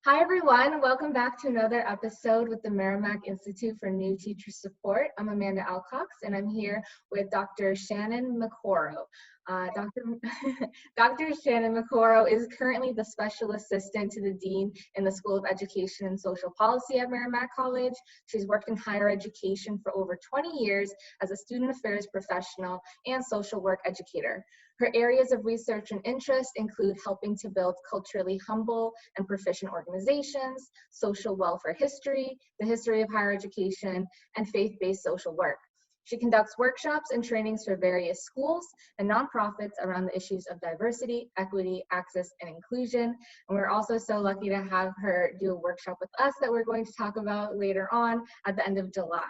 Hi everyone, welcome back to another episode with the Merrimack Institute for New Teacher Support. I'm Amanda Alcox and I'm here with Dr. Shannon Butler-Mokoro. Dr. Shannon Butler-Mokoro is currently the Special Assistant to the Dean in the School of Education and Social Policy at Merrimack College. She's worked in higher education for over 20 years as a student affairs professional and social work educator. Her areas of research and interest include helping to build culturally humble and proficient organizations, social welfare history, the history of higher education, and faith-based social work. She conducts workshops and trainings for various schools and nonprofits around the issues of diversity, equity, access, and inclusion. And we're also so lucky to have her do a workshop with us that we're going to talk about later on at the end of July.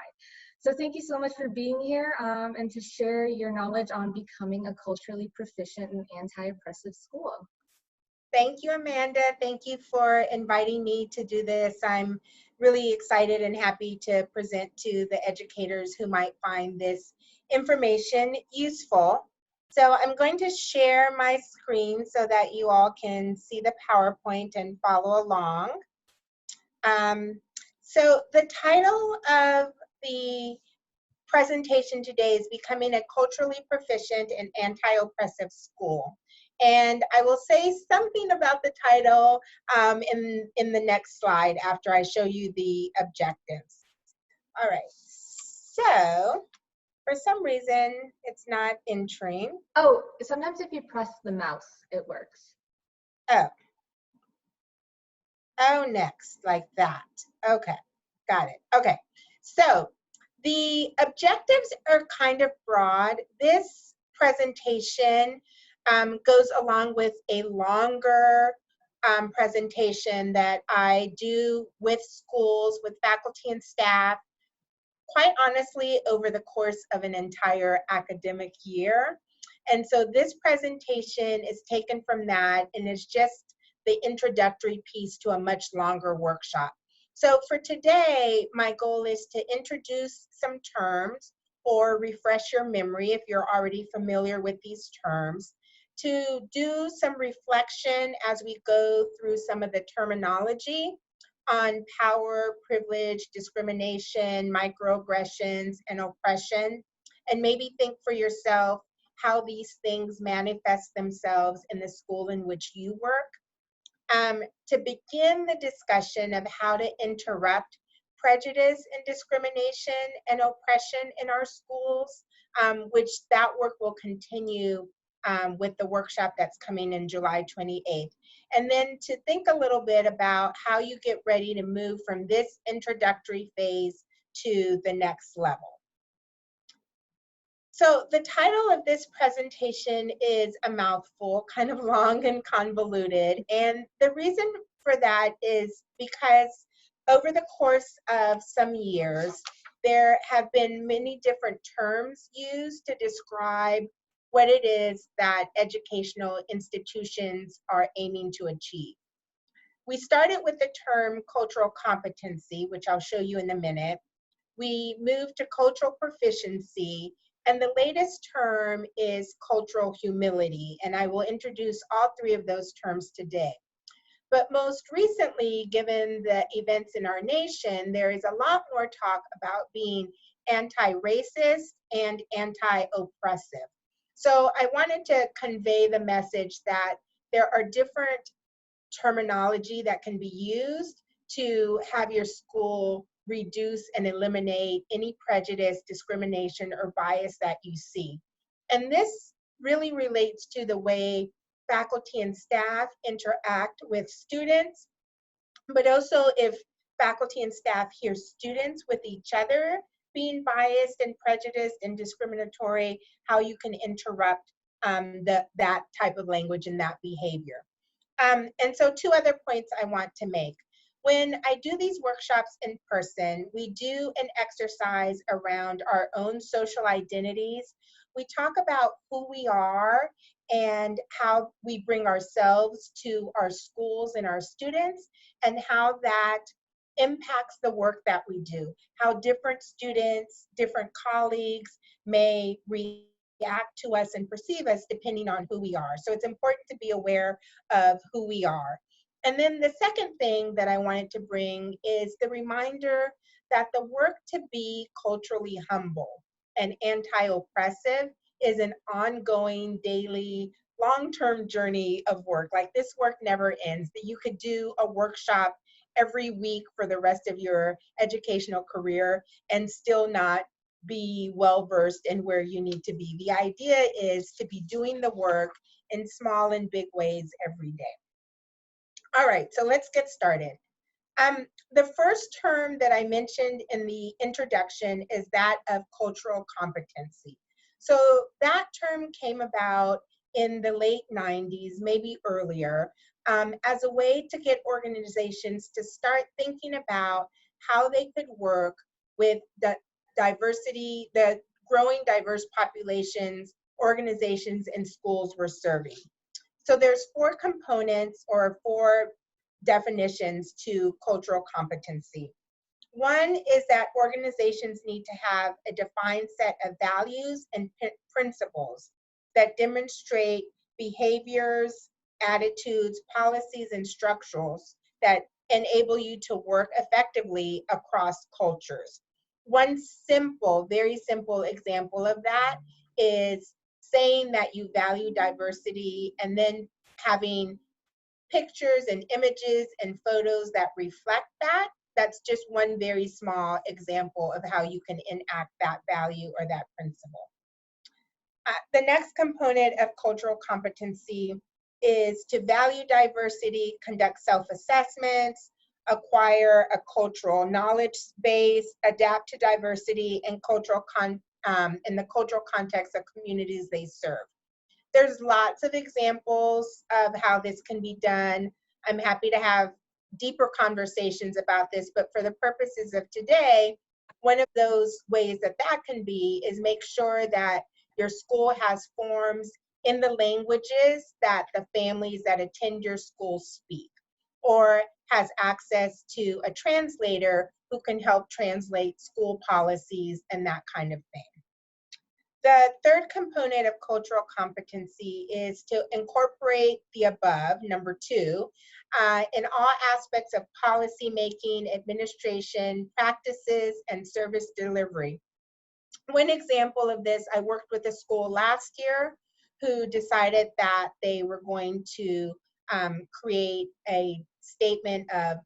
So thank you so much for being here and to share your knowledge on becoming a culturally proficient and anti-oppressive school. Thank you, Amanda. Thank you for inviting me to do this. I'm really excited and happy to present to the educators who might find this information useful. So I'm going to share my screen so that you all can see the PowerPoint and follow along. So the title of the presentation today is Becoming a Culturally Proficient and Anti-Oppressive School. And I will say something about the title in the next slide after I show you the objectives. All right, so for some reason it's not entering. Oh, sometimes if you press the mouse, it works. Oh, next, like that. Okay, got it. Okay, so the objectives are kind of broad. This presentation goes along with a longer presentation that I do with schools, with faculty and staff, quite honestly, over the course of an entire academic year. And so this presentation is taken from that and is just the introductory piece to a much longer workshop. So for today, my goal is to introduce some terms or refresh your memory if you're already familiar with these terms, to do some reflection as we go through some of the terminology on power, privilege, discrimination, microaggressions, and oppression, and maybe think for yourself how these things manifest themselves in the school in which you work. To begin the discussion of how to interrupt prejudice and discrimination and oppression in our schools, which that work will continue with the workshop that's coming in July 28th. And then to think a little bit about how you get ready to move from this introductory phase to the next level. So the title of this presentation is a mouthful, kind of long and convoluted. And the reason for that is because over the course of some years, there have been many different terms used to describe what it is that educational institutions are aiming to achieve. We started with the term cultural competency, which I'll show you in a minute. We moved to cultural proficiency, and the latest term is cultural humility, and I will introduce all three of those terms today. But most recently, given the events in our nation, there is a lot more talk about being anti-racist and anti-oppressive. So I wanted to convey the message that there are different terminology that can be used to have your school reduce and eliminate any prejudice, discrimination, or bias that you see. And this really relates to the way faculty and staff interact with students, but also if faculty and staff hear students with each other being biased and prejudiced and discriminatory, how you can interrupt that type of language and that behavior. And so two other points I want to make. When I do these workshops in person, we do an exercise around our own social identities. We talk about who we are and how we bring ourselves to our schools and our students, and how that impacts the work that we do, how different students, different colleagues may react to us and perceive us depending on who we are. So it's important to be aware of who we are. And then the second thing that I wanted to bring is the reminder that the work to be culturally humble and anti-oppressive is an ongoing, daily, long-term journey of work. Like, this work never ends, that you could do a workshop every week for the rest of your educational career and still not be well-versed in where you need to be. The idea is to be doing the work in small and big ways every day. All right, so let's get started. The first term that I mentioned in the introduction is that of cultural competency. So that term came about in the late 90s, maybe earlier, as a way to get organizations to start thinking about how they could work with the diversity, the growing diverse populations, organizations, and schools we're serving. So there's 4 components or 4 definitions to cultural competency. One is that organizations need to have a defined set of values and principles that demonstrate behaviors, attitudes, policies, and structures that enable you to work effectively across cultures. One simple, very simple example of that is saying that you value diversity and then having pictures and images and photos that reflect that. That's just one very small example of how you can enact that value or that principle. The next component of cultural competency is to value diversity, conduct self-assessments, acquire a cultural knowledge base, adapt to diversity and in the cultural context of communities they serve. There's lots of examples of how this can be done. I'm happy to have deeper conversations about this, but for the purposes of today, one of those ways that that can be is make sure that your school has forms in the languages that the families that attend your school speak, or has access to a translator who can help translate school policies and that kind of thing. The third component of cultural competency is to incorporate the above, number 2, in all aspects of policy making, administration, practices, and service delivery. One example of this, I worked with a school last year who decided that they were going to create a statement of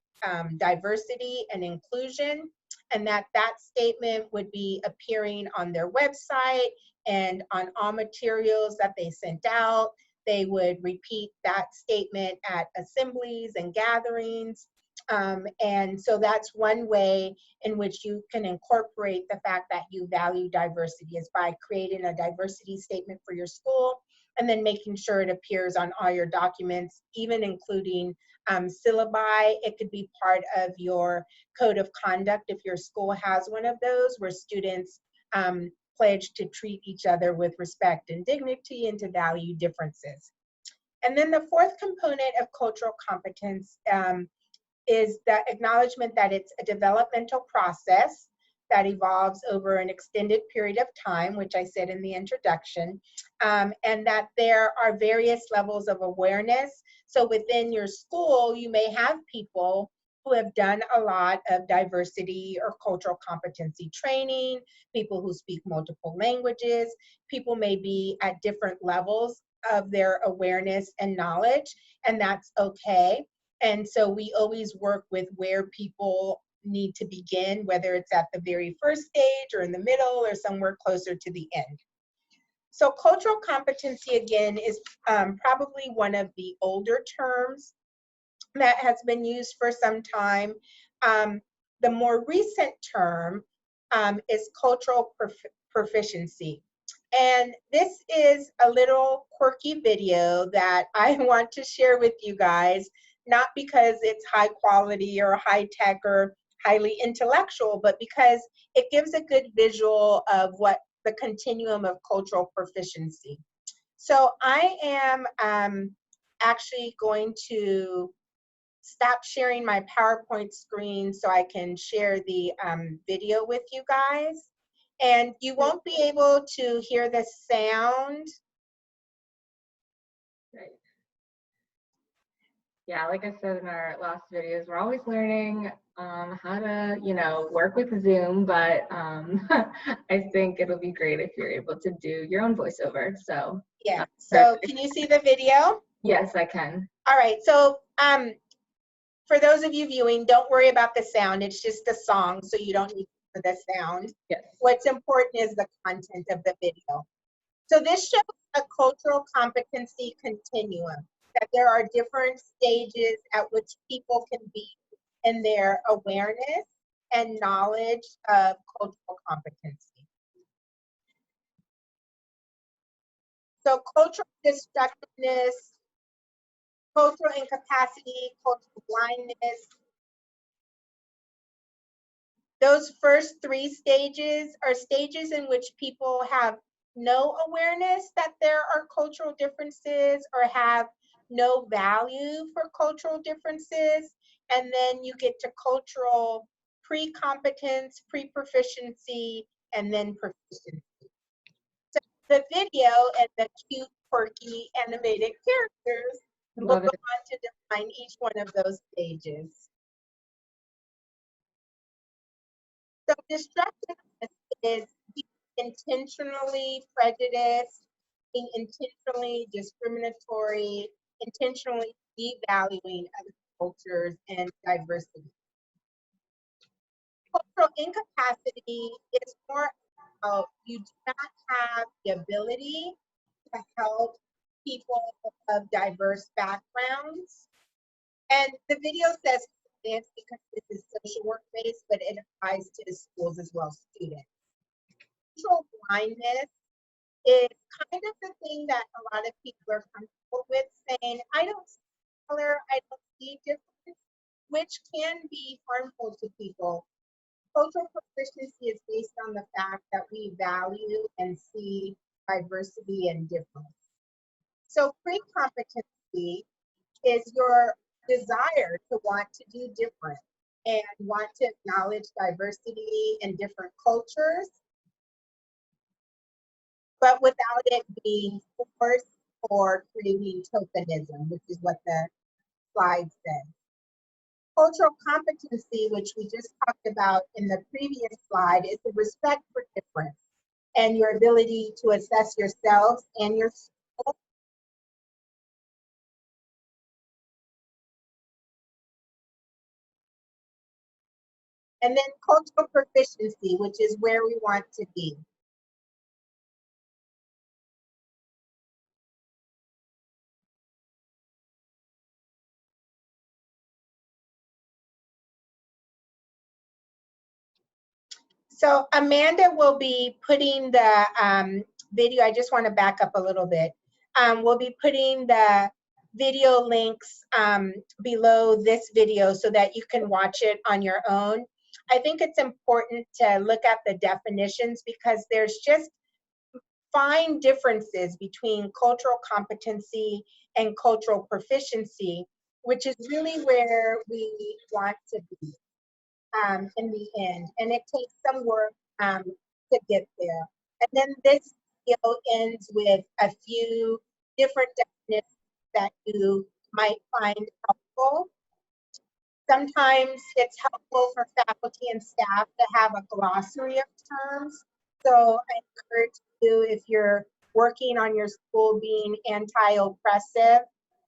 diversity and inclusion, and that statement would be appearing on their website and on all materials that they sent out. They would repeat that statement at assemblies and gatherings. And so that's one way in which you can incorporate the fact that you value diversity, is by creating a diversity statement for your school and then making sure it appears on all your documents, even including syllabi. It could be part of your code of conduct if your school has one of those, where students pledge to treat each other with respect and dignity and to value differences. And then the fourth component of cultural competence is the acknowledgement that it's a developmental process that evolves over an extended period of time, which I said in the introduction, and that there are various levels of awareness. So within your school, you may have people who have done a lot of diversity or cultural competency training, people who speak multiple languages. People may be at different levels of their awareness and knowledge, and that's okay. And so we always work with where people need to begin, whether it's at the very first stage or in the middle or somewhere closer to the end. So cultural competency, again, is probably one of the older terms that has been used for some time. The more recent term is cultural proficiency. And this is a little quirky video that I want to share with you guys, not because it's high quality or high tech or highly intellectual, but because it gives a good visual of what the continuum of cultural proficiency. So I am actually going to stop sharing my PowerPoint screen so I can share the video with you guys. And you won't be able to hear the sound. Right. Yeah, like I said in our last videos, we're always learning how to, you know, work with Zoom, but I think it'll be great if you're able to do your own voiceover. So Yeah. So perfect. can you see the video? Yes, I can. All right. So for those of you viewing, don't worry about the sound. It's just the song, so you don't need the sound. Yes. What's important is the content of the video. So this shows a cultural competency continuum, that there are different stages at which people can be in their awareness and knowledge of cultural competency. So cultural destructiveness, cultural incapacity, cultural blindness, those first three stages are stages in which people have no awareness that there are cultural differences or have no value for cultural differences. And then you get to cultural pre-competence, pre-proficiency, and then proficiency. So the video and the cute, quirky, animated characters will Love go it. on to define each one of those stages. So destructiveness is being intentionally prejudiced, being intentionally discriminatory, intentionally devaluing other cultures and diversity. Cultural incapacity is more about you do not have the ability to help people of diverse backgrounds. And the video says this because this is social work based, but it applies to schools as well, students. Cultural blindness is kind of the thing that a lot of people are comfortable with, saying, I don't see color, I don't see difference, which can be harmful to people. Cultural proficiency is based on the fact that we value and see diversity and difference. So pre-competency is your desire to want to do different and want to acknowledge diversity in different cultures, but without it being forced or creating tokenism, which is what the slide says. Cultural competency, which we just talked about in the previous slide, is the respect for difference and your ability to assess yourselves and your school. And then cultural proficiency, which is where we want to be. So Amanda will be putting the video, I just want to back up a little bit. We'll be putting the video links below this video so that you can watch it on your own. I think it's important to look at the definitions because there's just fine differences between cultural competency and cultural proficiency, which is really where we want to be in the end. And it takes some work to get there. And then this video ends with a few different definitions that you might find helpful. Sometimes it's helpful for faculty and staff to have a glossary of terms. So I encourage you, if you're working on your school being anti-oppressive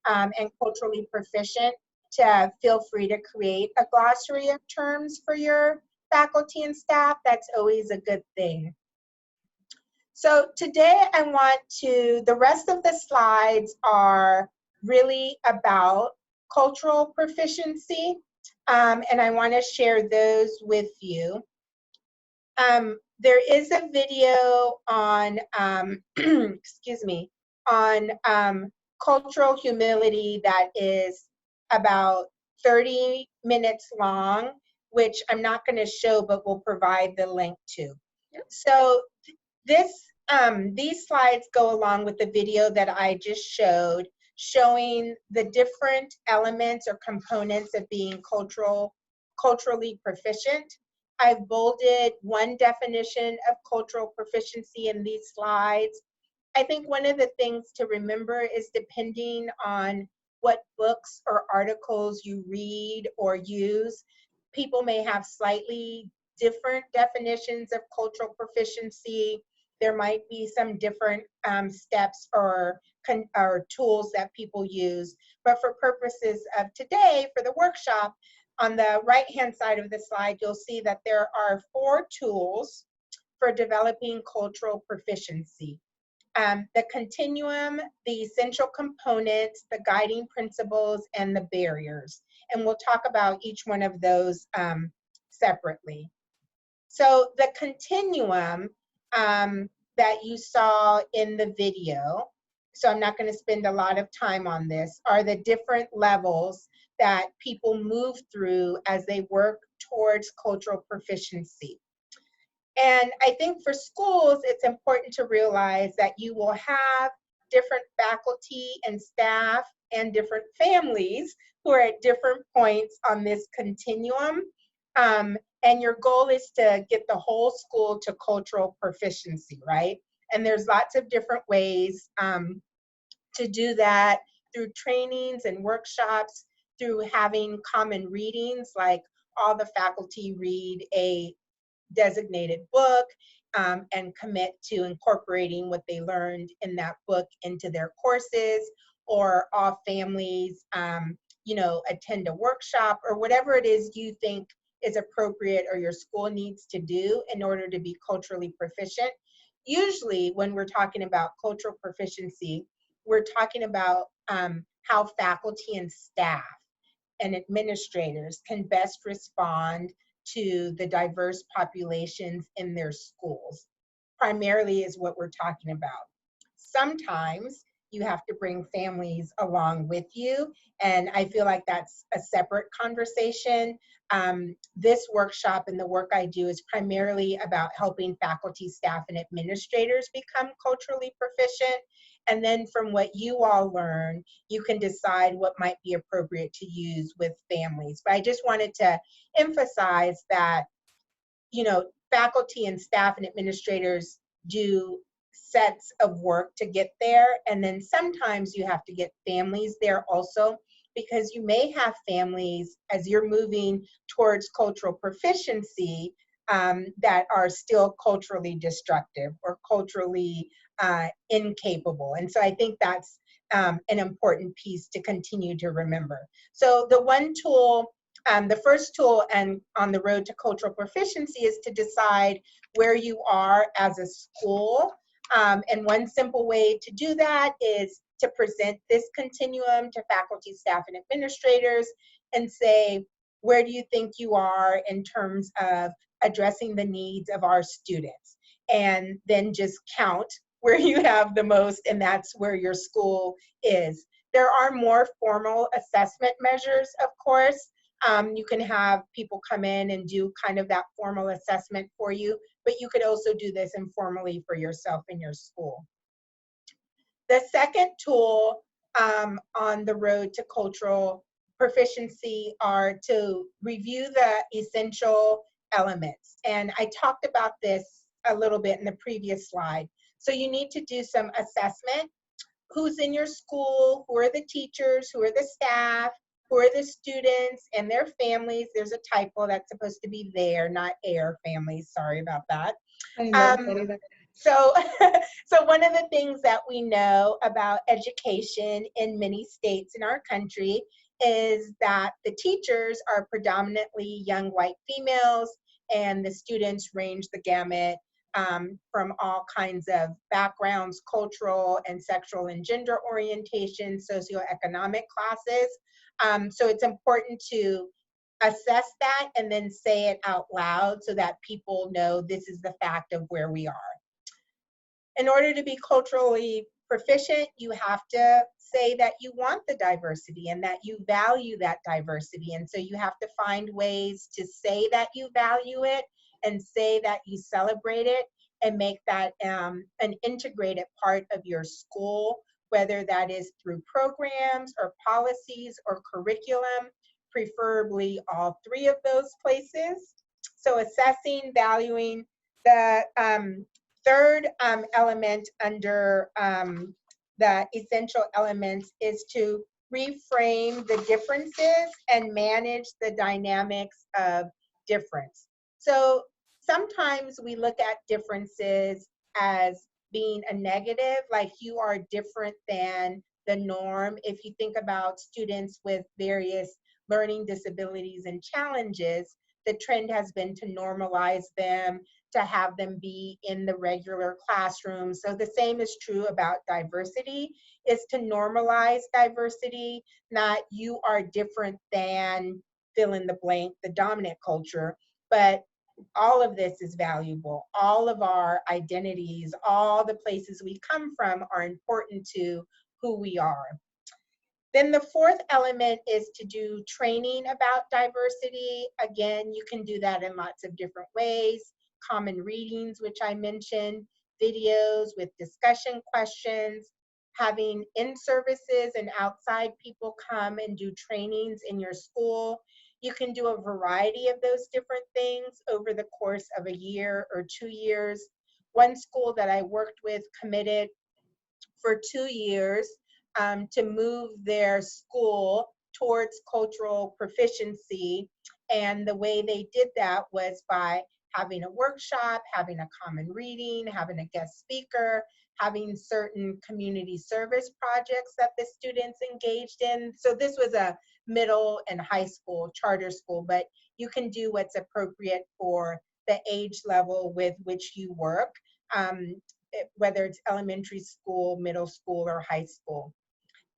and culturally proficient, to feel free to create a glossary of terms for your faculty and staff. That's always a good thing. So today I want to, the rest of the slides are really about cultural proficiency, and I want to share those with you. There is a video on, excuse me, on cultural humility that is about 30 minutes long, which I'm not going to show, but we'll provide the link to. Yep. So these slides go along with the video that I just showed, showing the different elements or components of being culturally proficient. I've bolded one definition of cultural proficiency in these slides. I think one of the things to remember is depending on what books or articles you read or use. People may have slightly different definitions of cultural proficiency. There might be some different steps or tools that people use. But for purposes of today, for the workshop, on the right-hand side of the slide, you'll see that there are 4 tools for developing cultural proficiency. The continuum, the essential components, the guiding principles, and the barriers. And we'll talk about each one of those separately. So the continuum that you saw in the video, so I'm not going to spend a lot of time on this, are the different levels that people move through as they work towards cultural proficiency. And I think for schools, it's important to realize that you will have different faculty and staff and different families who are at different points on this continuum. And your goal is to get the whole school to cultural proficiency, right? And there's lots of different ways to do that, through trainings and workshops, through having common readings, like all the faculty read a designated book and commit to incorporating what they learned in that book into their courses, or all families, you know, attend a workshop, or whatever it is you think is appropriate or your school needs to do in order to be culturally proficient. Usually when we're talking about cultural proficiency, we're talking about how faculty and staff and administrators can best respond to the diverse populations in their schools. Primarily is what we're talking about. Sometimes you have to bring families along with you, and I feel like that's a separate conversation. This workshop and the work I do is primarily about helping faculty, staff, and administrators become culturally proficient. And then from what you all learn, you can decide what might be appropriate to use with families. But I just wanted to emphasize that, you know, faculty and staff and administrators do sets of work to get there. And then sometimes you have to get families there also, because you may have families as you're moving towards cultural proficiency that are still culturally destructive or culturally incapable. And so I think that's an important piece to continue to remember. So the one tool, the first tool and on the road to cultural proficiency is to decide where you are as a school. And one simple way to do that is to present this continuum to faculty, staff, and administrators and say, where do you think you are in terms of addressing the needs of our students? And then just count where you have the most, and that's where your school is. There are more formal assessment measures, of course. You can have people come in and do kind of that formal assessment for you, but you could also do this informally for yourself in your school. The second tool on the road to cultural proficiency are to review the essential elements. And I talked about this a little bit in the previous slide. So you need to do some assessment. Who's in your school? Who are the teachers? Who are the staff? Who are the students and their families? There's a typo, that's supposed to be their, not air families. Sorry about that. So one of the things that we know about education in many states in our country is that the teachers are predominantly young white females, and the students range the gamut from all kinds of backgrounds, cultural and sexual and gender orientation, socioeconomic classes. So it's important to assess that and then say it out loud so that people know this is the fact of where we are. In order to be culturally proficient, you have to say that you want the diversity and that you value that diversity. And so you have to find ways to say that you value it and say that you celebrate it and make that an integrated part of your school, whether that is through programs or policies or curriculum, preferably all 3 of those places. So assessing, valuing. The third element under the essential elements is to reframe the differences, and manage the dynamics of difference. So sometimes we look at differences as being a negative, like you are different than the norm. If you think about students with various learning disabilities and challenges, the trend has been to normalize them, to have them be in the regular classroom. So the same is true about diversity, is to normalize diversity, not you are different than fill in the blank, the dominant culture, but all of this is valuable. All of our identities, all the places we come from are important to who we are. Then the fourth element is to do training about diversity. Again, you can do that in lots of different ways. Common readings, which I mentioned, videos with discussion questions, having in-services and outside people come and do trainings in your school. You can do a variety of those different things over the course of a year or 2 years. One school that I worked with committed for 2 years to move their school towards cultural proficiency. And the way they did that was by having a workshop, having a common reading, having a guest speaker, having certain community service projects that the students engaged in. So this was a middle and high school charter school, but you can do what's appropriate for the age level with which you work. Whether it's elementary school, middle school, or high school.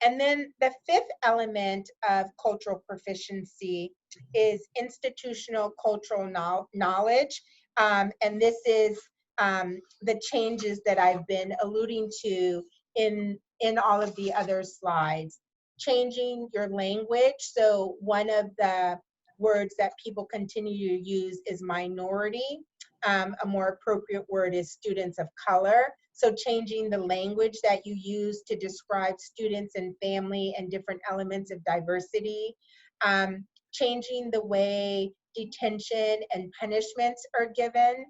And then the fifth element of cultural proficiency is institutional cultural knowledge. And this is the changes that I've been alluding to in all of the other slides. Changing your language. So one of the words that people continue to use is minority. A more appropriate word is students of color. So changing the language that you use to describe students and family and different elements of diversity. Changing the way detention and punishments are given.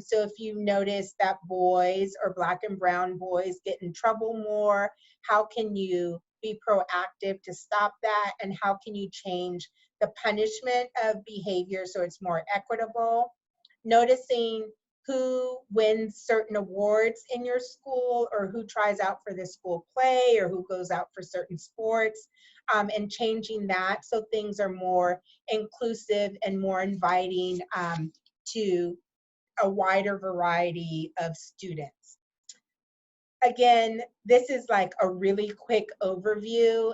So if you notice that boys or Black and brown boys get in trouble more, how can you be proactive to stop that? And how can you change the punishment of behavior so it's more equitable? Noticing who wins certain awards in your school, or who tries out for the school play, or who goes out for certain sports, and changing that so things are more inclusive and more inviting to a wider variety of students. Again, this is like a really quick overview.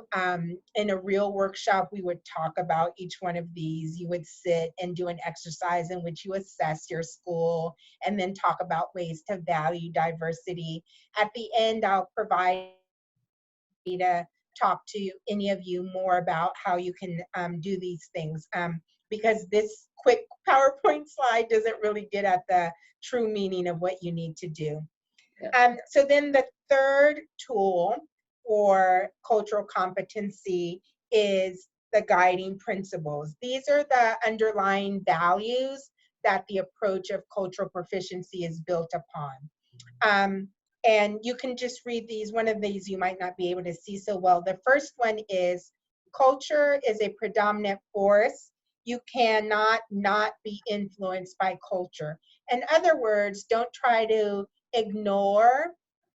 In a real workshop, we would talk about each one of these. You would sit and do an exercise in which you assess your school and then talk about ways to value diversity. At the end, I'll provide to talk to any of you more about how you can do these things, because this quick PowerPoint slide doesn't really get at the true meaning of what you need to do. So then the third tool for cultural competency is the guiding principles. These are the underlying values that the approach of cultural proficiency is built upon. And you can just read these. One of these you might not be able to see so well. The first one is culture is a predominant force. You cannot not be influenced by culture. In other words, don't try to ignore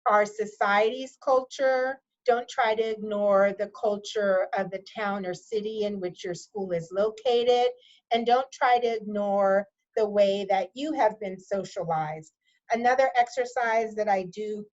our society's culture. Don't try to ignore the culture of the town or city in which your school is located. And don't try to ignore the way that you have been socialized. Another exercise that I do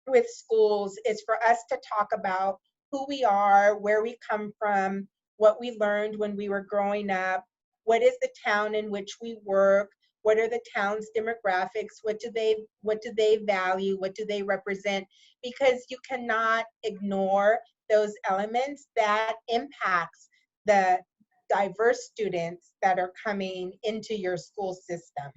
with schools is for us to talk about who we are, where we come from, what we learned when we were growing up, what is the town in which we work, what are the town's demographics, what do they value, what do they represent, because you cannot ignore those elements that impacts the diverse students that are coming into your school system.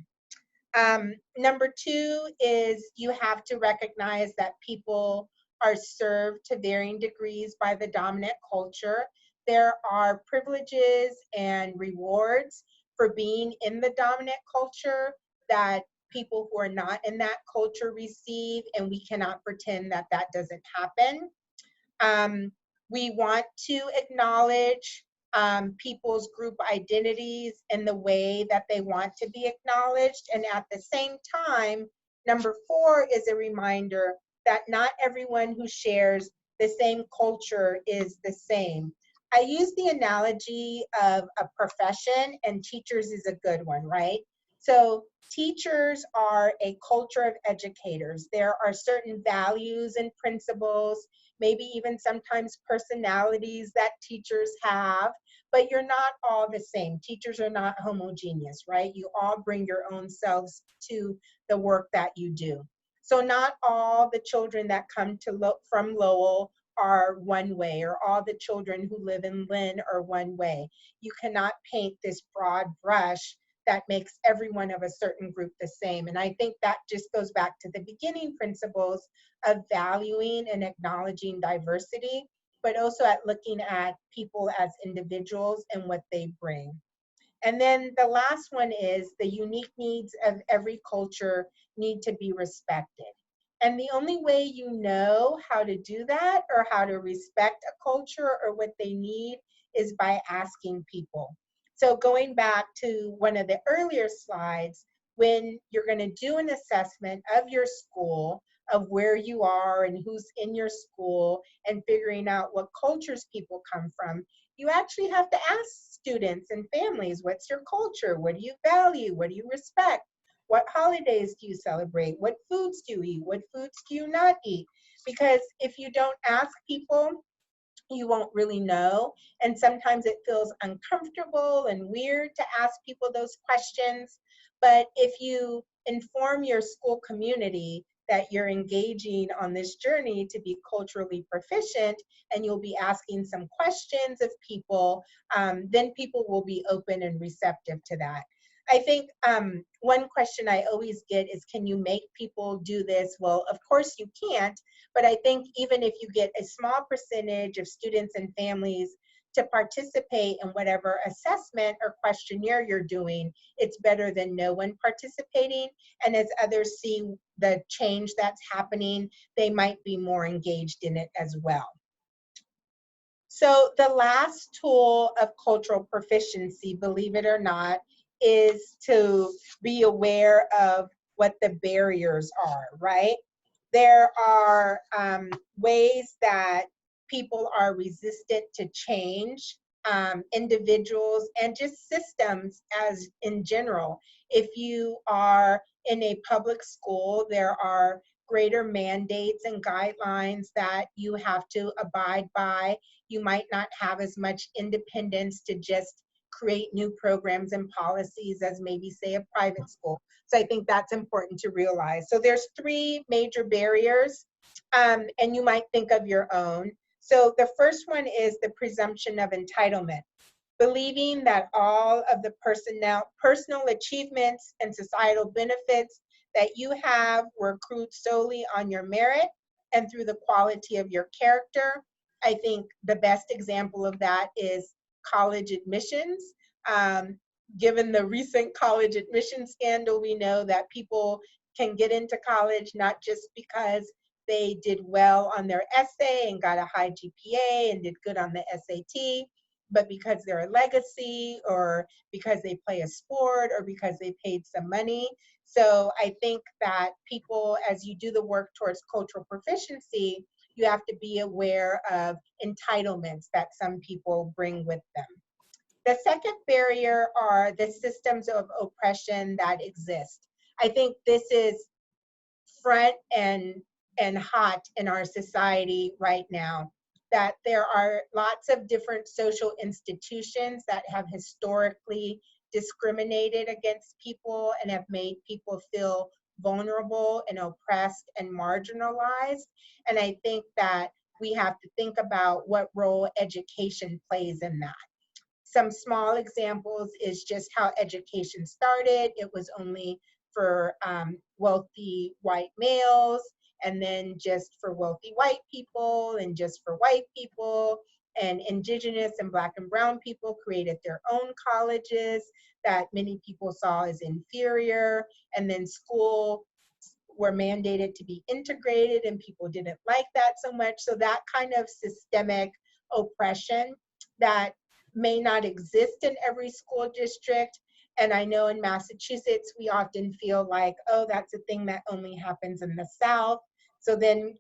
Number two is you have to recognize that people are served to varying degrees by the dominant culture. There are privileges and rewards for being in the dominant culture that people who are not in that culture receive, and we cannot pretend that that doesn't happen. We want to acknowledge people's group identities in the way that they want to be acknowledged. And at the same time, number 4 is a reminder that not everyone who shares the same culture is the same. I use the analogy of a profession, and teachers is a good one, right? So teachers are a culture of educators. There are certain values and principles, maybe even sometimes personalities that teachers have, but you're not all the same. Teachers are not homogeneous, right? You all bring your own selves to the work that you do. So not all the children that come to from Lowell are one way, or all the children who live in Lynn are one way. You cannot paint this broad brush that makes everyone of a certain group the same. And I think that just goes back to the beginning principles of valuing and acknowledging diversity, but also at looking at people as individuals and what they bring. And then the last one is the unique needs of every culture need to be respected. And the only way you know how to do that, or how to respect a culture or what they need, is by asking people. So going back to one of the earlier slides, when you're going to do an assessment of your school, of where you are and who's in your school, and figuring out what cultures people come from, you actually have to ask students and families, what's your culture? What do you value? What do you respect? What holidays do you celebrate? What foods do you eat? What foods do you not eat? Because if you don't ask people, you won't really know. And sometimes it feels uncomfortable and weird to ask people those questions. But if you inform your school community that you're engaging on this journey to be culturally proficient, and you'll be asking some questions of people, then people will be open and receptive to that. I think one question I always get is, can you make people do this? Well, of course you can't, but I think even if you get a small percentage of students and families to participate in whatever assessment or questionnaire you're doing, it's better than no one participating. And as others see the change that's happening, they might be more engaged in it as well. So the last tool of cultural proficiency, believe it or not, is to be aware of what the barriers are, right? There are ways that people are resistant to change, individuals and just systems as in general. If you are in a public school, there are greater mandates and guidelines that you have to abide by. You might not have as much independence to just create new programs and policies as maybe, say, a private school. So I think that's important to realize. So there's 3 major barriers, and you might think of your own. So the first one is the presumption of entitlement, believing that all of the personal achievements and societal benefits that you have were accrued solely on your merit and through the quality of your character. I think the best example of that is college admissions. Given the recent college admission scandal, we know that people can get into college not just because they did well on their essay and got a high GPA and did good on the SAT, but because they're a legacy, or because they play a sport, or because they paid some money. So I think that people, as you do the work towards cultural proficiency, you have to be aware of entitlements that some people bring with them. The second barrier are the systems of oppression that exist. I think this is front and hot in our society right now, that there are lots of different social institutions that have historically discriminated against people and have made people feel vulnerable and oppressed and marginalized. And I think that we have to think about what role education plays in that. Some small examples is just how education started. It was only for wealthy white males, and then just for wealthy white people, and just for white people, and indigenous and Black and brown people created their own colleges that many people saw as inferior, and then school were mandated to be integrated, and people didn't like that so much. So that kind of systemic oppression that may not exist in every school district. And I know in Massachusetts, we often feel like, oh, that's a thing that only happens in the South. So then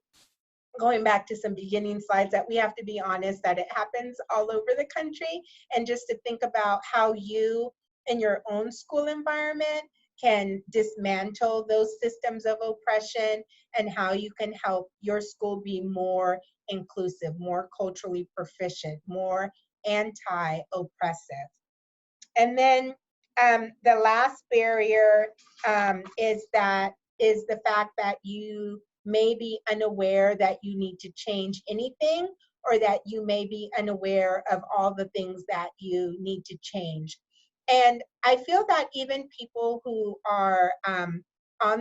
going back to some beginning slides, that we have to be honest that it happens all over the country, and just to think about how you in your own school environment can dismantle those systems of oppression, and how you can help your school be more inclusive, more culturally proficient, more anti-oppressive. And then the last barrier is the fact that you may be unaware that you need to change anything, or that you may be unaware of all the things that you need to change. And I feel that even people who are on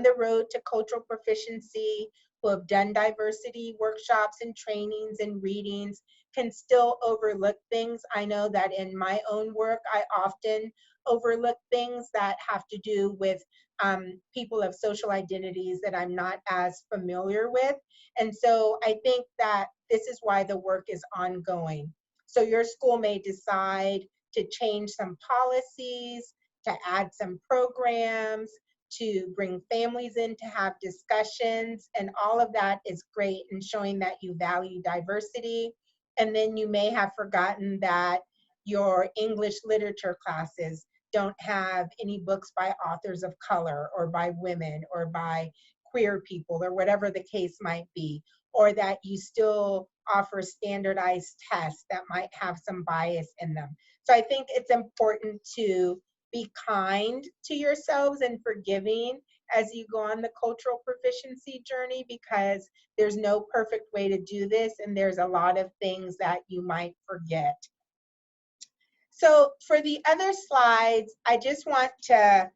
the road to cultural proficiency, who have done diversity workshops and trainings and readings, can still overlook things. I know that in my own work, I often overlook things that have to do with people of social identities that I'm not as familiar with. And so I think that this is why the work is ongoing. So your school may decide to change some policies, to add some programs, to bring families in to have discussions, and all of that is great in showing that you value diversity. And then you may have forgotten that your English literature classes don't have any books by authors of color, or by women, or by queer people, or whatever the case might be, or that you still offer standardized tests that might have some bias in them. So I think it's important to be kind to yourselves and forgiving as you go on the cultural proficiency journey, because there's no perfect way to do this, and there's a lot of things that you might forget. So for the other slides, I just want to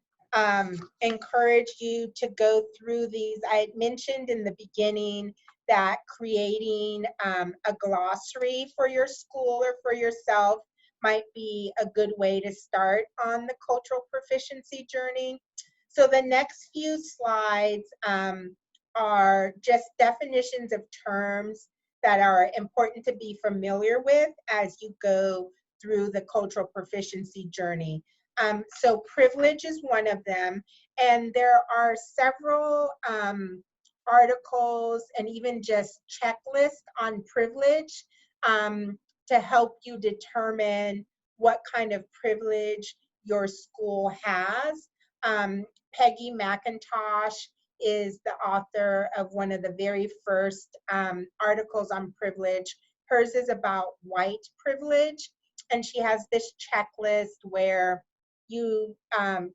encourage you to go through these. I had mentioned in the beginning that creating a glossary for your school or for yourself might be a good way to start on the cultural proficiency journey. So the next few slides are just definitions of terms that are important to be familiar with as you go through the cultural proficiency journey. So privilege is one of them, and there are several articles and even just checklists on privilege to help you determine what kind of privilege your school has. Peggy McIntosh is the author of one of the very first articles on privilege. Hers is about white privilege, and she has this checklist where you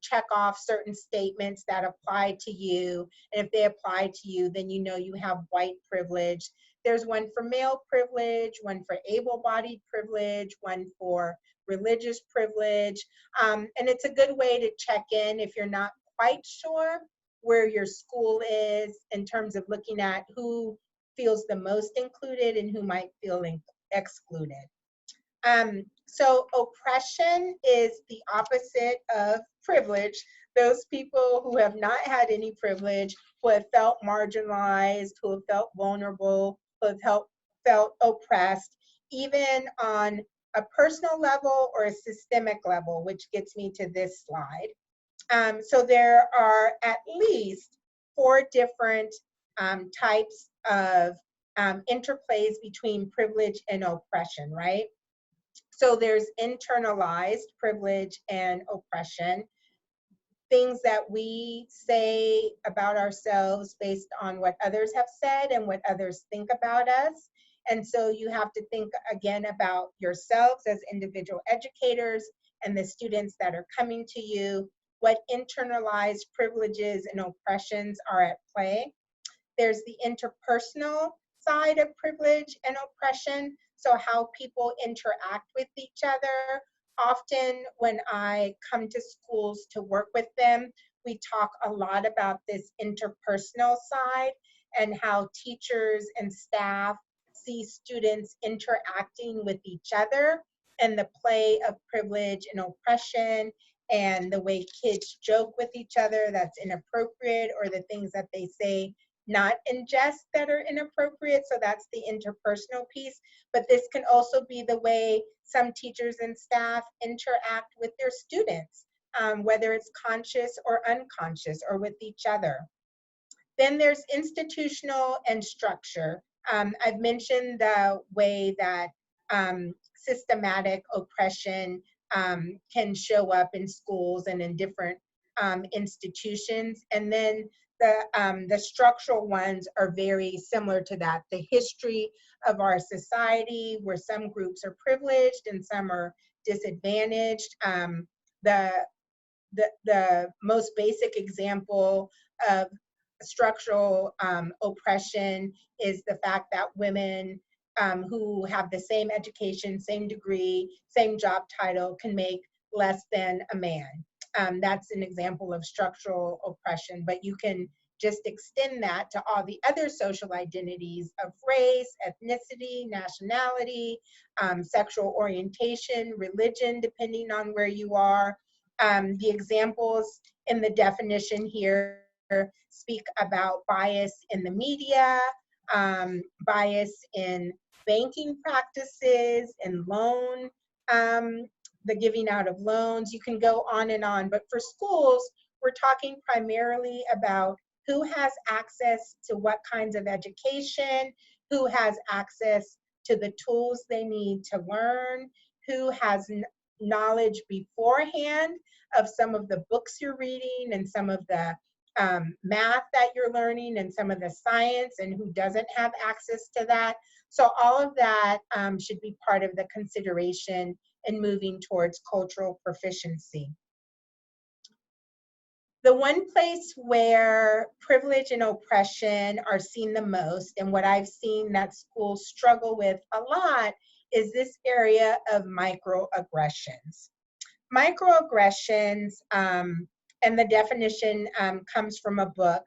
check off certain statements that apply to you, and if they apply to you, then you know you have white privilege. There's one for male privilege, one for able-bodied privilege, one for religious privilege, and it's a good way to check in if you're not quite sure where your school is in terms of looking at who feels the most included and who might feel excluded. So oppression is the opposite of privilege. Those people who have not had any privilege, who have felt marginalized, who have felt vulnerable, who have felt oppressed, even on a personal level or a systemic level, which gets me to this slide. So there are at least 4 different types of interplays between privilege and oppression, right? So there's internalized privilege and oppression, things that we say about ourselves based on what others have said and what others think about us. And so you have to think again about yourselves as individual educators and the students that are coming to you, what internalized privileges and oppressions are at play. There's the interpersonal side of privilege and oppression, so how people interact with each other. Often when I come to schools to work with them, we talk a lot about this interpersonal side and how teachers and staff see students interacting with each other, and the play of privilege and oppression, and the way kids joke with each other that's inappropriate, or the things that they say not in jest that are inappropriate. So that's the interpersonal piece. But this can also be the way some teachers and staff interact with their students, whether it's conscious or unconscious or with each other. Then there's institutional and structure. I've mentioned the way that systematic oppression can show up in schools and in different institutions. And then the structural ones are very similar to that. The history of our society, where some groups are privileged and some are disadvantaged. The most basic example of structural oppression is the fact that women who have the same education, same degree, same job title can make less than a man. That's an example of structural oppression, but you can just extend that to all the other social identities of race, ethnicity, nationality, sexual orientation, religion, depending on where you are. The examples in the definition here speak about bias in the media, bias in banking practices, and loan, the giving out of loans. You can go on and on, but for schools, we're talking primarily about who has access to what kinds of education, who has access to the tools they need to learn, who has knowledge beforehand of some of the books you're reading and some of the math that you're learning and some of the science, and who doesn't have access to that. So all of that should be part of the consideration in moving towards cultural proficiency. The one place where privilege and oppression are seen the most, and what I've seen that schools struggle with a lot, is this area of microaggressions. Microaggressions, and the definition comes from a book,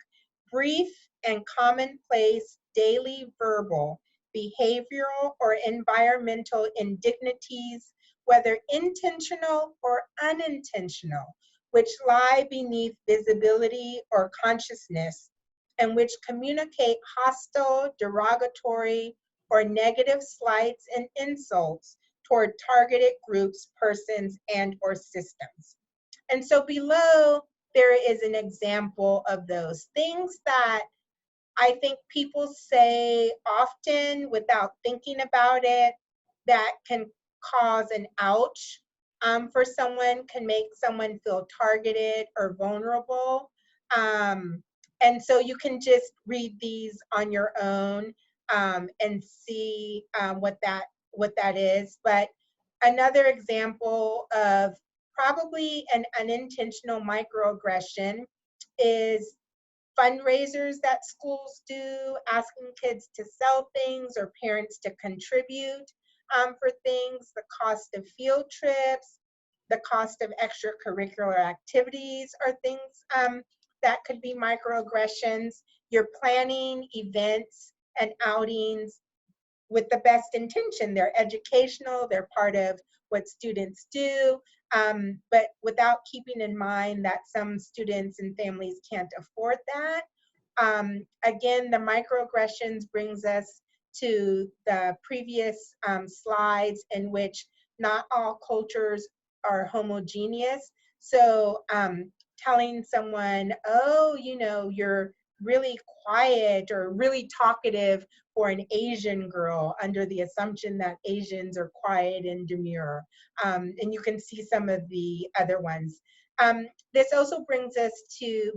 brief and commonplace daily verbal, behavioral, or environmental indignities, whether intentional or unintentional, which lie beneath visibility or consciousness, and which communicate hostile, derogatory, or negative slights and insults toward targeted groups, persons, and or systems. And so below, there is an example of those things that I think people say often without thinking about it, that can cause an ouch for someone, can make someone feel targeted or vulnerable. And so you can just read these on your own and see what that is. But another example of probably an unintentional microaggression is fundraisers that schools do, asking kids to sell things or parents to contribute for things, the cost of field trips, the cost of extracurricular activities are things that could be microaggressions. You're planning events and outings with the best intention. They're educational, they're part of what students do, but without keeping in mind that some students and families can't afford that. Again, the microaggressions brings us to the previous slides, in which not all cultures are homogeneous. So telling someone, oh, you know, you're really quiet or really talkative for an Asian girl, under the assumption that Asians are quiet and demure. And you can see some of the other ones. This also brings us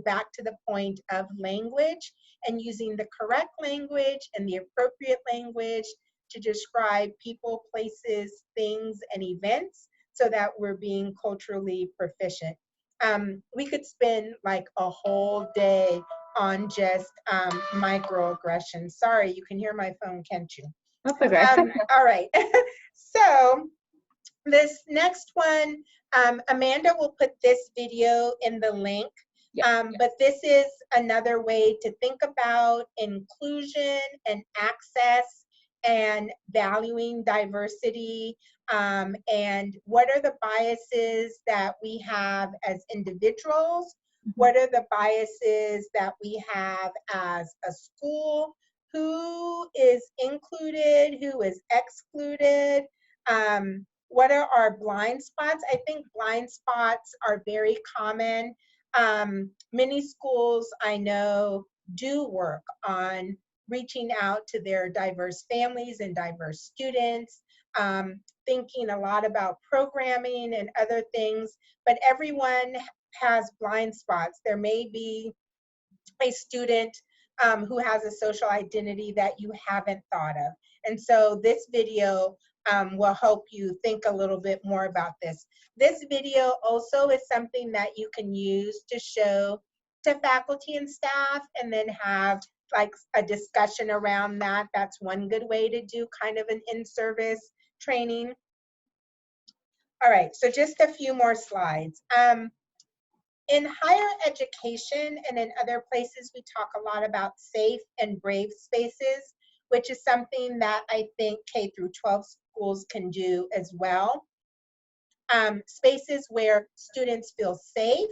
back to the point of language and using the correct language and the appropriate language to describe people, places, things, and events, so that we're being culturally proficient. We could spend like a whole day on just microaggressions. Sorry, you can hear my phone, can't you? That's okay. All right. So this next one, Amanda will put this video in the link. But this is another way to think about inclusion and access and valuing diversity, and what are the biases that we have as individuals, What are the biases that we have as a school? Who is included? Who is excluded? What are our blind spots? I think blind spots are very common. Many schools I know do work on reaching out to their diverse families and diverse students, thinking a lot about programming and other things, but everyone has blind spots. There may be a student who has a social identity that you haven't thought of. And so this video will help you think a little bit more about this. This video also is something that you can use to show to faculty and staff and then have like a discussion around that. That's one good way to do kind of an in-service training. All right, so just a few more slides. In higher education and in other places, we talk a lot about safe and brave spaces, which is something that I think K through 12 schools can do as well. Spaces where students feel safe,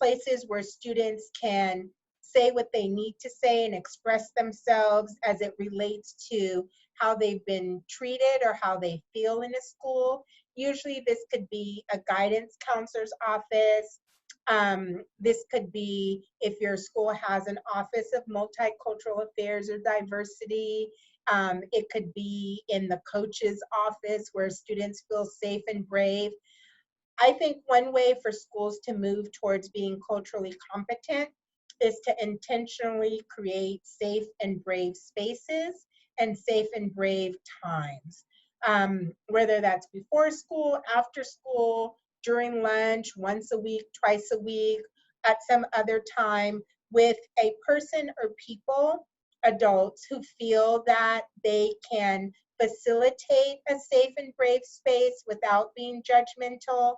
places where students can say what they need to say and express themselves as it relates to how they've been treated or how they feel in a school. Usually this could be a guidance counselor's office. This could be if your school has an office of multicultural affairs or diversity. It could be in the coach's office where students feel safe and brave. I think one way for schools to move towards being culturally competent is to intentionally create safe and brave spaces and safe and brave times. Whether that's before school, after school, during lunch, once a week, twice a week, at some other time, with a person or people, adults who feel that they can facilitate a safe and brave space without being judgmental.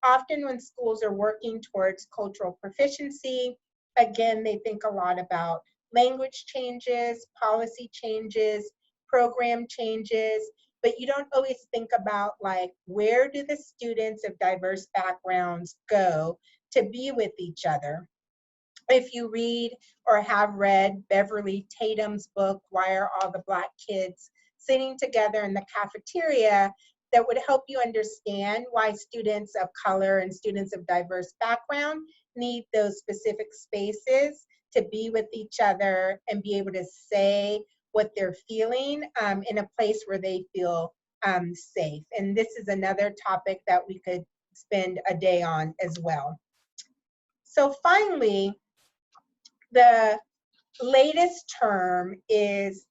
Often when schools are working towards cultural proficiency, again, they think a lot about language changes, policy changes, program changes, but you don't always think about like, where do the students of diverse backgrounds go to be with each other? If you read or have read Beverly Tatum's book, Why Are All the Black Kids Sitting Together in the Cafeteria, that would help you understand why students of color and students of diverse background need those specific spaces to be with each other and be able to say what they're feeling in a place where they feel safe. And this is another topic that we could spend a day on as well. So finally, the latest term is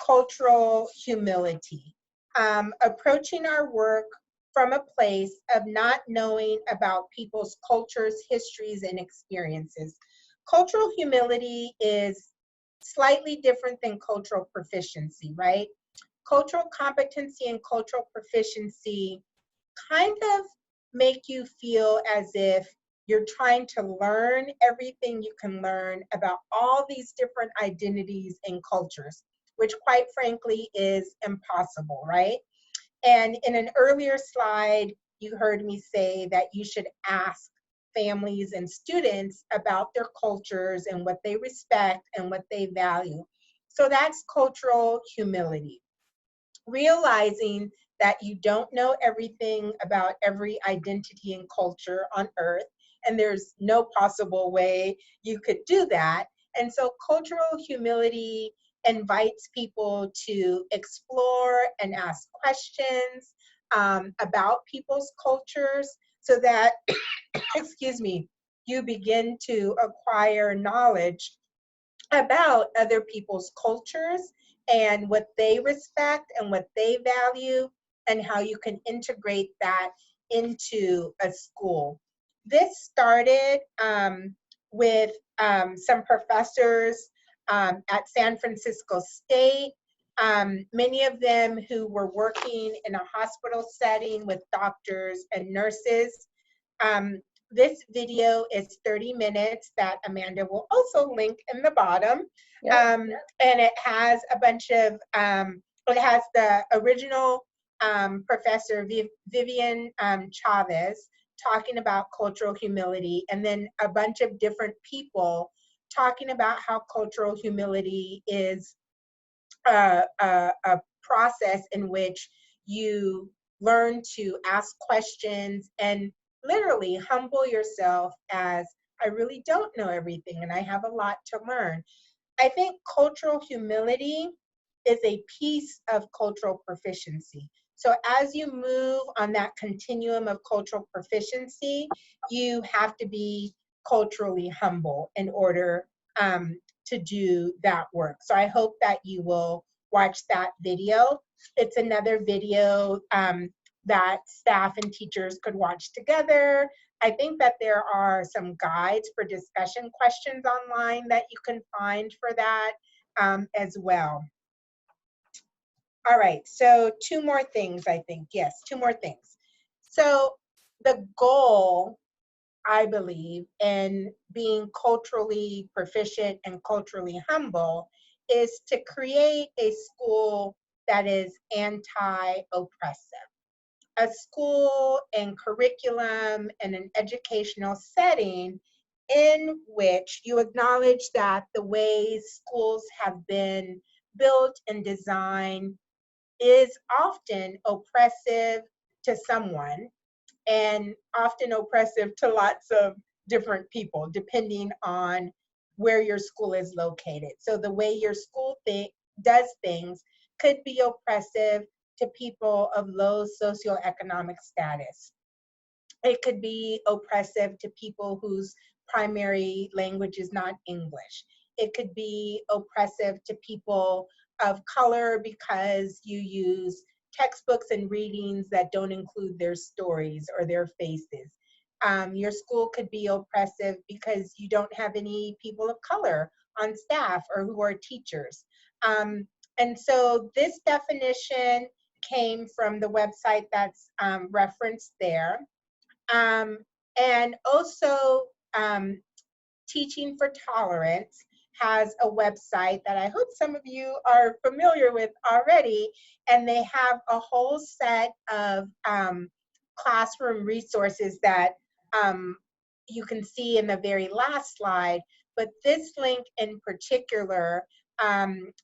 cultural humility, approaching our work from a place of not knowing about people's cultures, histories, and experiences. Cultural humility is slightly different than cultural proficiency, right? Cultural competency and cultural proficiency kind of make you feel as if you're trying to learn everything you can learn about all these different identities and cultures, which quite frankly is impossible, right? And in an earlier slide, you heard me say that you should ask families and students about their cultures and what they respect and what they value. So that's cultural humility. Realizing that you don't know everything about every identity and culture on earth, and there's no possible way you could do that. And so cultural humility invites people to explore and ask questions about people's cultures so that, excuse me, you begin to acquire knowledge about other people's cultures and what they respect and what they value and how you can integrate that into a school. This started with some professors at San Francisco State, many of them who were working in a hospital setting with doctors and nurses. This video is 30 minutes that Amanda will also link in the bottom. Yep. And it has a bunch of, it has the original Professor Vivian Chavez, talking about cultural humility, and then a bunch of different people talking about how cultural humility is a process in which you learn to ask questions and literally humble yourself as I really don't know everything and I have a lot to learn. I think cultural humility is a piece of cultural proficiency. So as you move on that continuum of cultural proficiency, you have to be culturally humble in order to do that work. So I hope that you will watch that video. It's another video that staff and teachers could watch together. I think that there are some guides for discussion questions online that you can find for that as well. All right, so two more things, I think. Yes, two more things. So the goal, I believe, in being culturally proficient and culturally humble is to create a school that is anti-oppressive. A school and curriculum and an educational setting in which you acknowledge that the ways schools have been built and designed is often oppressive to someone and often oppressive to lots of different people, depending on where your school is located. So the way your school does things could be oppressive to people of low socioeconomic status. It could be oppressive to people whose primary language is not English. It could be oppressive to people of color because you use textbooks and readings that don't include their stories or their faces. Your school could be oppressive because you don't have any people of color on staff or who are teachers. And so this definition came from the website that's referenced there. And also, Teaching for Tolerance has a website that I hope some of you are familiar with already, and they have a whole set of classroom resources that you can see in the very last slide, but this link in particular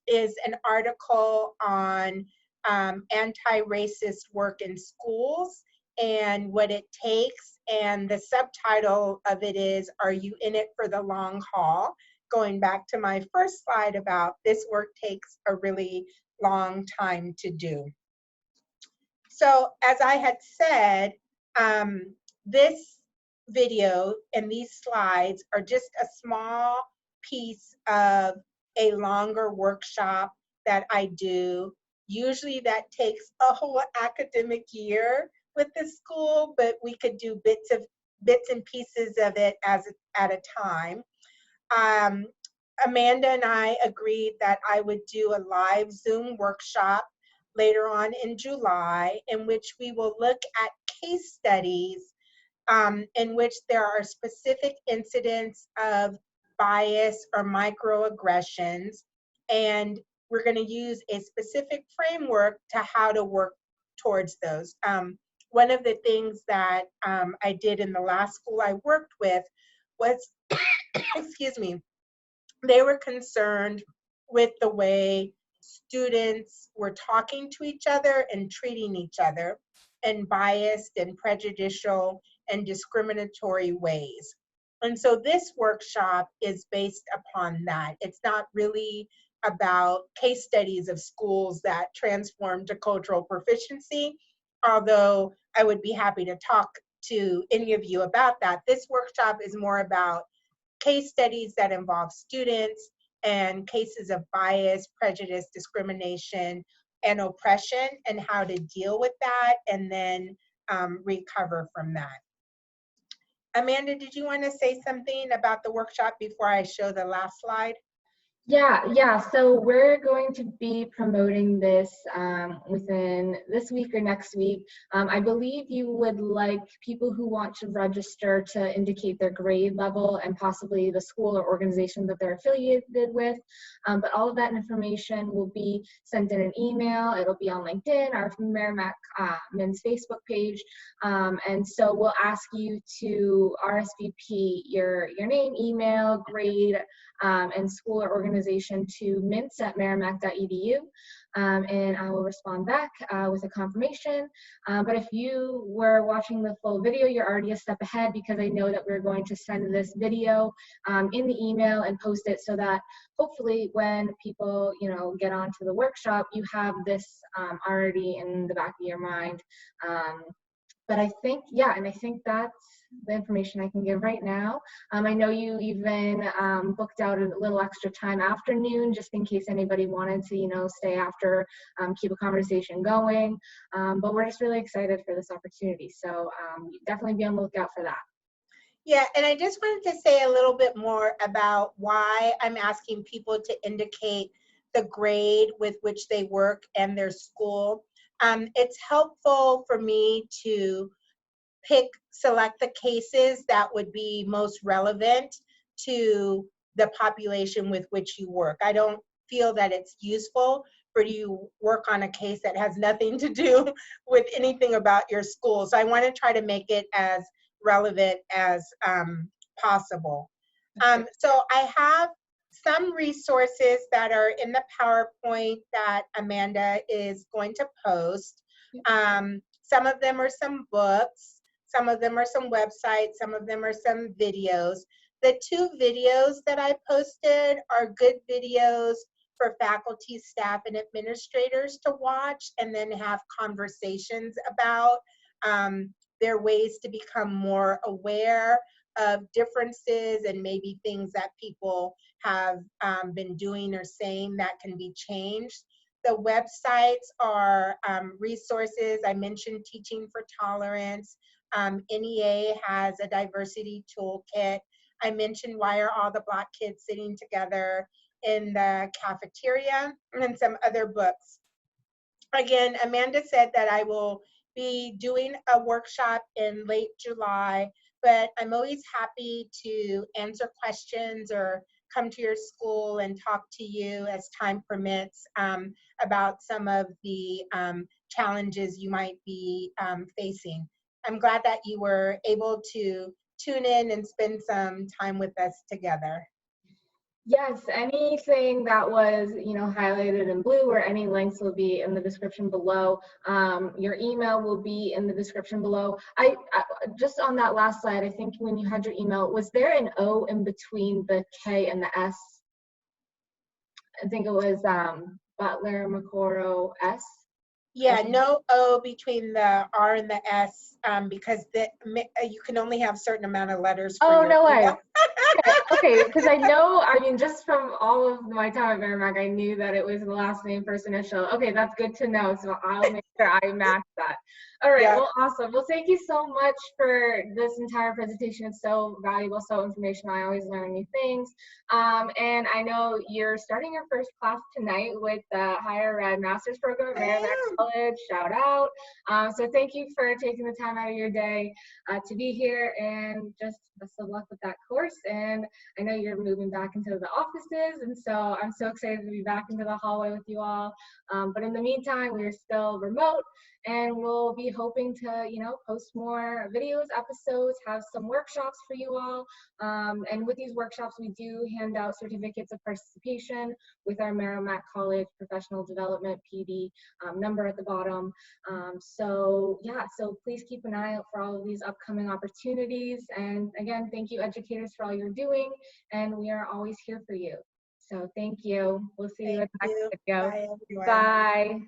is an article on anti-racist work in schools and what it takes. And the subtitle of it is, Are You in It for the Long Haul? Going back to my first slide about this work takes a really long time to do. So as I had said, this video and these slides are just a small piece of a longer workshop that I do. Usually that takes a whole academic year with the school, but we could do bits and pieces of it at a time. Amanda and I agreed that I would do a live Zoom workshop later on in July, in which we will look at case studies in which there are specific incidents of bias or microaggressions, and we're going to use a specific framework to how to work towards those. One of the things that I did in the last school I worked with was, excuse me, they were concerned with the way students were talking to each other and treating each other in biased and prejudicial and discriminatory ways. And so this workshop is based upon that. It's not really about case studies of schools that transform to cultural proficiency, although I would be happy to talk to any of you about that. This workshop is more about case studies that involve students and cases of bias, prejudice, discrimination, and oppression, and how to deal with that and then recover from that. Amanda, did you want to say something about the workshop before I show the last slide? Yeah. So we're going to be promoting this within this week or next week. I believe you would like people who want to register to indicate their grade level and possibly the school or organization that they're affiliated with. But all of that information will be sent in an email. It'll be on LinkedIn, our Merrimack Men's Facebook page. And so we'll ask you to RSVP your name, email, grade, and school or organization to mints@merrimack.edu, and I will respond back with a confirmation. But if you were watching the full video, you're already a step ahead, because I know that we're going to send this video in the email and post it, so that hopefully when people get onto the workshop, you have this already in the back of your mind. But I think, yeah, and I think that's the information I can give right now. I know you even booked out a little extra time afternoon, just in case anybody wanted to, stay after, keep a conversation going. But we're just really excited for this opportunity. So definitely be on the lookout for that. Yeah, and I just wanted to say a little bit more about why I'm asking people to indicate the grade with which they work and their school. It's helpful for me to select the cases that would be most relevant to the population with which you work. I don't feel that it's useful for you to work on a case that has nothing to do with anything about your school. So I want to try to make it as relevant as possible. So I have some resources that are in the PowerPoint that Amanda is going to post. Some of them are some books, some of them are some websites, some of them are some videos. The 2 videos that I posted are good videos for faculty, staff, and administrators to watch and then have conversations about. Their ways to become more aware of differences and maybe things that people have been doing or saying that can be changed. The websites are resources. I mentioned Teaching for Tolerance. NEA has a diversity toolkit. I mentioned Why Are All the Black Kids Sitting Together in the Cafeteria, and some other books. Again, Amanda said that I will be doing a workshop in late July, but I'm always happy to answer questions or come to your school and talk to you as time permits about some of the challenges you might be facing. I'm glad that you were able to tune in and spend some time with us together. Yes, anything that was, highlighted in blue, or any links will be in the description below. Your email will be in the description below. I just on that last slide, I think when you had your email, was there an O in between the K and the S? I think it was Butler-Mokoro S. Yeah, no O between the R and the S, because you can only have a certain amount of letters for your no way. email. Okay, because I know, just from all of my time at Merrimack, I knew that it was the last name, first initial. Okay, that's good to know. So I'll make sure I match that. All right, Well, awesome. Well, thank you so much for this entire presentation. It's so valuable, so informational. I always learn new things. And I know you're starting your first class tonight with the Higher Ed Master's Program at Merrimack College. Shout out. So thank you for taking the time out of your day to be here, and just best of luck with that course. And I know you're moving back into the offices, and so I'm so excited to be back into the hallway with you all. But in the meantime, we're still remote, and we'll be hoping to, post more videos, episodes, have some workshops for you all. And with these workshops, we do hand out certificates of participation with our Merrimack College Professional Development Ph.D. Number at the bottom. So please keep an eye out for all of these upcoming opportunities. And again, thank you, educators, for all you're doing. And we are always here for you. So thank you. We'll see you in the next video. Bye, everyone. Bye.